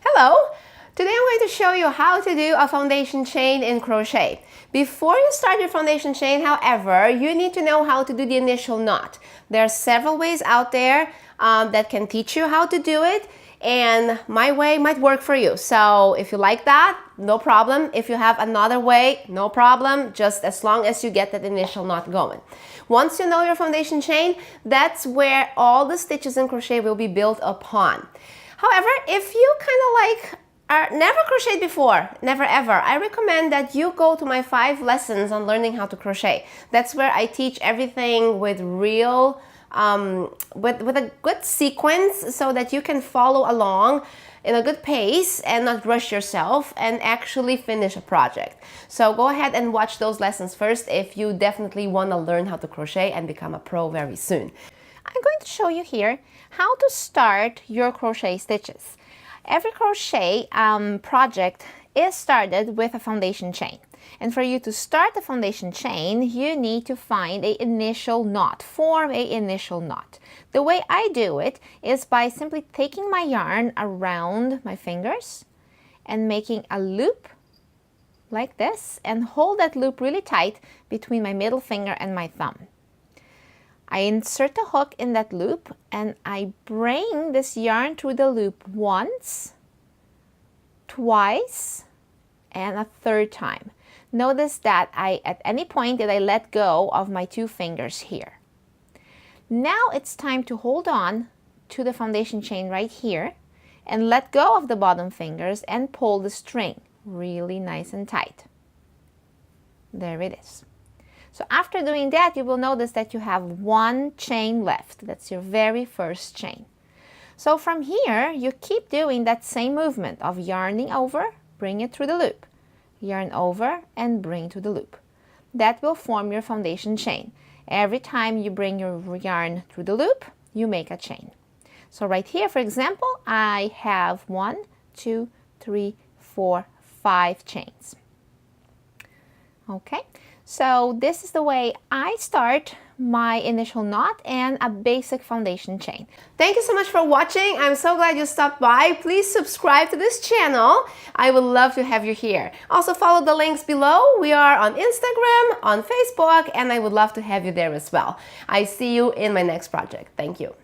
Hello! Today I'm going to show you how to do a foundation chain in crochet. Before you start your foundation chain, however, you need to know how to do the initial knot. There are several ways out there that can teach you how to do it, and my way might work for you. So if you like that, no problem. If you have another way, no problem, just as long as you get that initial knot going. Once you know your foundation chain, that's where all the stitches in crochet will be built upon. However, if you never crocheted before, never ever, I recommend that you go to my 5 lessons on learning how to crochet. That's where I teach everything with real, with a good sequence so that you can follow along in a good pace and not rush yourself and actually finish a project. So go ahead and watch those lessons first if you definitely want to learn how to crochet and become a pro very soon. I'm going to show you here how to start your crochet stitches. Every crochet project is started with a foundation chain. And for you to start a foundation chain, you need to find an initial knot, form an initial knot. The way I do it is by simply taking my yarn around my fingers and making a loop like this and hold that loop really tight between my middle finger and my thumb. I insert the hook in that loop and I bring this yarn through the loop once, twice, and a third time. Notice that at any point that I let go of my 2 fingers here. Now it's time to hold on to the foundation chain right here and let go of the bottom fingers and pull the string really nice and tight. There it is. So after doing that, you will notice that you have 1 chain left. That's your very first chain. So from here, you keep doing that same movement of yarning over, bring it through the loop. Yarn over and bring to the loop. That will form your foundation chain. Every time you bring your yarn through the loop, you make a chain. So right here, for example, I have 1, 2, 3, 4, 5 chains. Okay. So this is the way I start my initial knot and a basic foundation chain. Thank you so much for watching. I'm so glad you stopped by. Please subscribe to this channel. I would love to have you here. Also follow the links below. We are on Instagram, on Facebook, and I would love to have you there as well. I see you in my next project. Thank you.